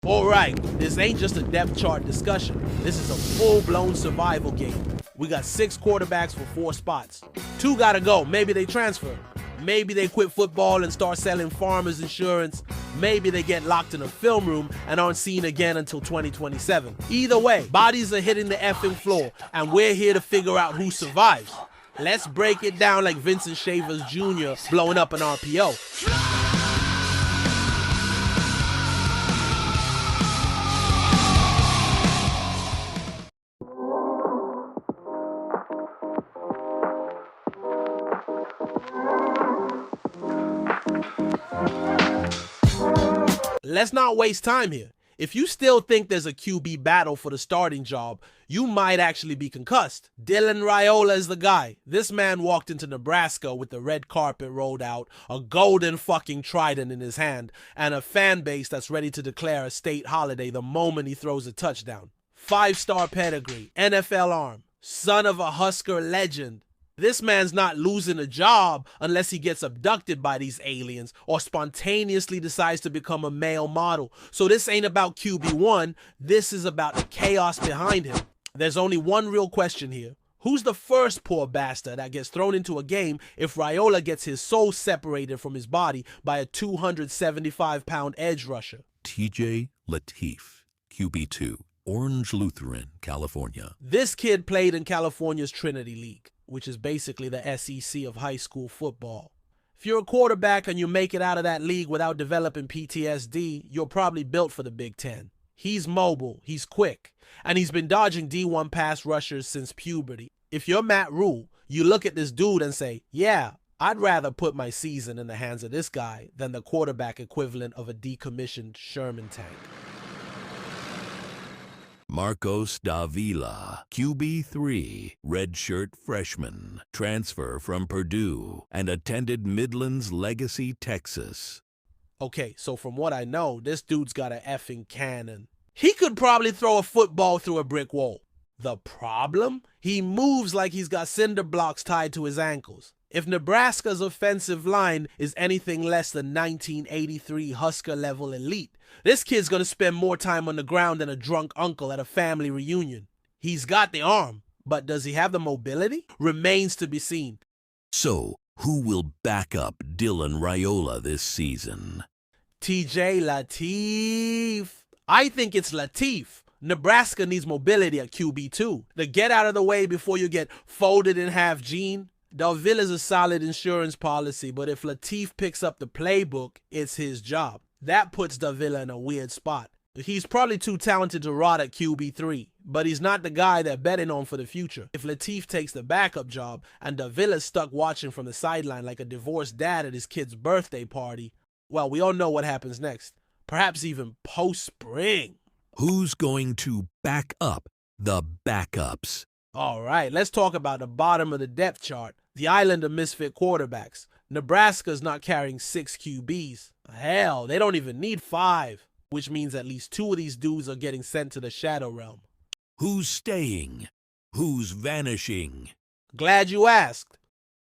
Alright, this ain't just a depth chart discussion. This is a full-blown survival game. We got 6 quarterbacks for 4 spots. 2 gotta go, maybe they transfer. Maybe they quit football and start selling farmers insurance. Maybe they get locked in a film room and aren't seen again until 2027. Either way, bodies are hitting the effing floor, and we're here to figure out who survives. Let's break it down like Vincent Shavers Jr. blowing up an RPO. Let's not waste time here. If you still think there's a QB battle for the starting job, you might actually be concussed. Dylan Raiola is the guy. This man walked into Nebraska with the red carpet rolled out, a golden fucking trident in his hand, and a fan base that's ready to declare a state holiday the moment he throws a touchdown. 5-star pedigree, NFL arm, son of a Husker legend. This man's not losing a job unless he gets abducted by these aliens or spontaneously decides to become a male model. So this ain't about QB1, this is about the chaos behind him. There's only one real question here. Who's the first poor bastard that gets thrown into a game if Raiola gets his soul separated from his body by a 275-pound edge rusher? TJ Lateef, QB2, Orange Lutheran, California. This kid played in California's Trinity League, which is basically the SEC of high school football. If you're a quarterback and you make it out of that league without developing PTSD, you're probably built for the Big Ten. He's mobile, he's quick, and he's been dodging D1 pass rushers since puberty. If you're Matt Rule, you look at this dude and say, yeah, I'd rather put my season in the hands of this guy than the quarterback equivalent of a decommissioned Sherman tank. Marcos Davila, QB3, redshirt freshman, transfer from Purdue, and attended Midlands Legacy, Texas. Okay, so from what I know, this dude's got an effing cannon. He could probably throw a football through a brick wall. The problem? He moves like he's got cinder blocks tied to his ankles. If Nebraska's offensive line is anything less than 1983 Husker level elite, this kid's gonna spend more time on the ground than a drunk uncle at a family reunion. He's got the arm, but does he have the mobility? Remains to be seen. So, who will back up Dylan Raiola this season? TJ Lateef. I think it's Lateef. Nebraska needs mobility at QB2. The get out of the way before you get folded in half gene. Davila's a solid insurance policy, but if Lateef picks up the playbook, it's his job. That puts Davila in a weird spot. He's probably too talented to rot at QB3, but he's not the guy they're betting on for the future. If Lateef takes the backup job and Davila's stuck watching from the sideline like a divorced dad at his kid's birthday party, well, we all know what happens next. Perhaps even post-spring. Who's going to back up the backups? All right, let's talk about the bottom of the depth chart, the island of misfit quarterbacks. Nebraska's not carrying 6 QBs. Hell, they don't even need 5, which means at least 2 of these dudes are getting sent to the Shadow Realm. Who's staying? Who's vanishing? Glad you asked.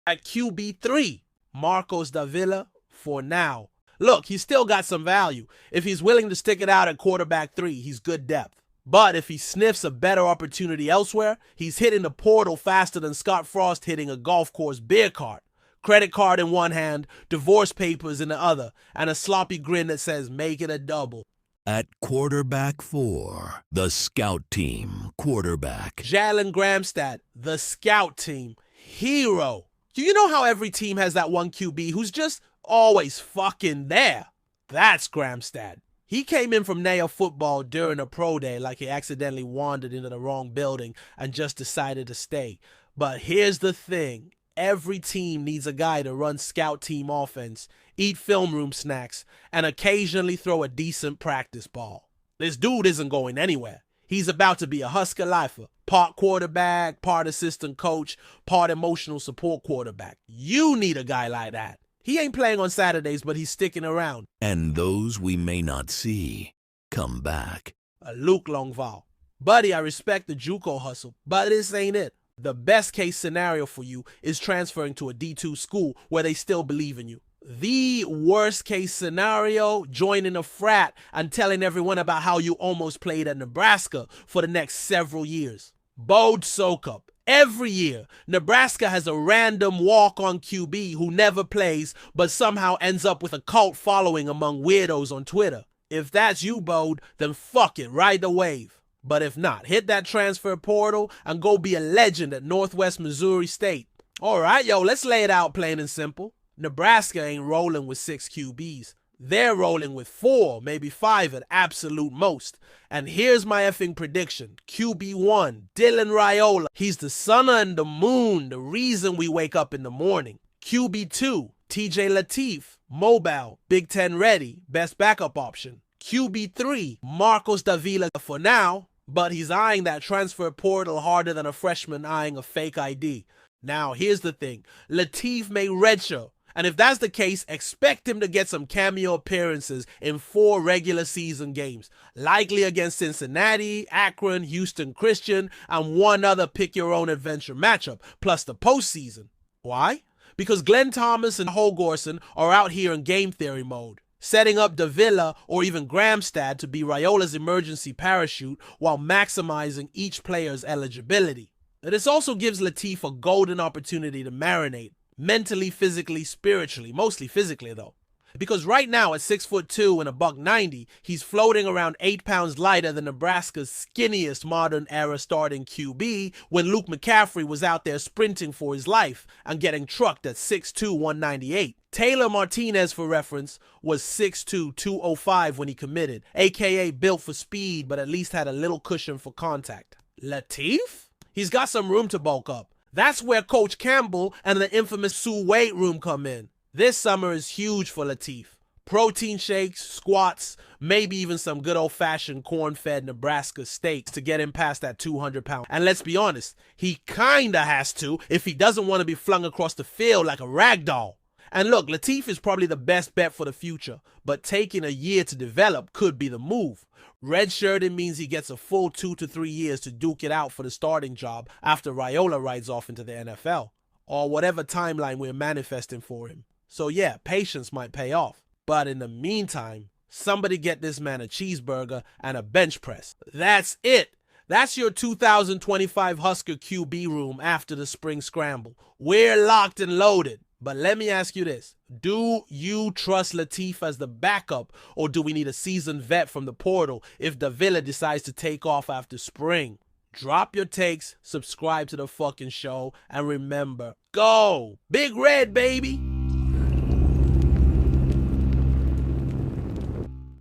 At QB3, Marcos Davila for now. Look, he's still got some value. If he's willing to stick it out at quarterback 3, he's good depth. But if he sniffs a better opportunity elsewhere, he's hitting the portal faster than Scott Frost hitting a golf course beer cart. Credit card in one hand, divorce papers in the other, and a sloppy grin that says, make it a double. At quarterback 4, the scout team quarterback. Jalen Gramstad, the scout team hero. Do you know how every team has that one QB who's just always fucking there? That's Gramstad. He came in from Naya football during a pro day like he accidentally wandered into the wrong building and just decided to stay. But here's the thing. Every team needs a guy to run scout team offense, eat film room snacks, and occasionally throw a decent practice ball. This dude isn't going anywhere. He's about to be a Husker lifer. Part quarterback, part assistant coach, part emotional support quarterback. You need a guy like that. He ain't playing on Saturdays, but he's sticking around. And those we may not see come back. Luke Longval. Buddy, I respect the JUCO hustle, but this ain't it. The best case scenario for you is transferring to a D2 school where they still believe in you. The worst case scenario, joining a frat and telling everyone about how you almost played at Nebraska for the next several years. Bold soak up. Every year, Nebraska has a random walk-on QB who never plays but somehow ends up with a cult following among weirdos on Twitter. If that's you, Bode, then fuck it, ride the wave. But if not, hit that transfer portal and go be a legend at Northwest Missouri State. Alright, yo, let's lay it out plain and simple. Nebraska ain't rolling with 6 QBs. They're rolling with 4, maybe 5 at absolute most. And here's my effing prediction. QB1, Dylan Raiola. He's the sun and the moon, the reason we wake up in the morning. QB2, TJ Lateef, mobile, Big Ten ready, best backup option. QB3, Marcos Davila for now, but he's eyeing that transfer portal harder than a freshman eyeing a fake ID. Now, here's the thing. Lateef may redshirt. And if that's the case, expect him to get some cameo appearances in 4 regular season games, likely against Cincinnati, Akron, Houston Christian, and one other pick-your-own-adventure matchup, plus the postseason. Why? Because Glenn Thomas and Holgorsen are out here in game theory mode, setting up Davila or even Gramstad to be Raiola's emergency parachute while maximizing each player's eligibility. This also gives Lateef a golden opportunity to marinate. Mentally, physically, spiritually, mostly physically though. Because right now at 6'2" and $190, he's floating around 8 pounds lighter than Nebraska's skinniest modern era starting QB when Luke McCaffrey was out there sprinting for his life and getting trucked at 6'2", 198. Taylor Martinez, for reference, was 6'2", 205 when he committed, aka built for speed but at least had a little cushion for contact. Lateef? He's got some room to bulk up. That's where Coach Campbell and the infamous Sue weight room come in. This summer is huge for Lateef. Protein shakes, squats, maybe even some good old-fashioned corn-fed Nebraska steaks to get him past that 200-pound. And let's be honest, he kinda has to if he doesn't want to be flung across the field like a rag doll. And look, Lateef is probably the best bet for the future, but taking a year to develop could be the move. Redshirting means he gets a full 2 to 3 years to duke it out for the starting job after Raiola rides off into the NFL, or whatever timeline we're manifesting for him. So yeah, patience might pay off. But in the meantime, somebody get this man a cheeseburger and a bench press. That's it. That's your 2025 Husker QB room after the spring scramble. We're locked and loaded. But let me ask you this. Do you trust Lateef as the backup, or do we need a seasoned vet from the portal if Davila decides to take off after spring? Drop your takes, subscribe to the fucking show, and remember, go Big Red, baby!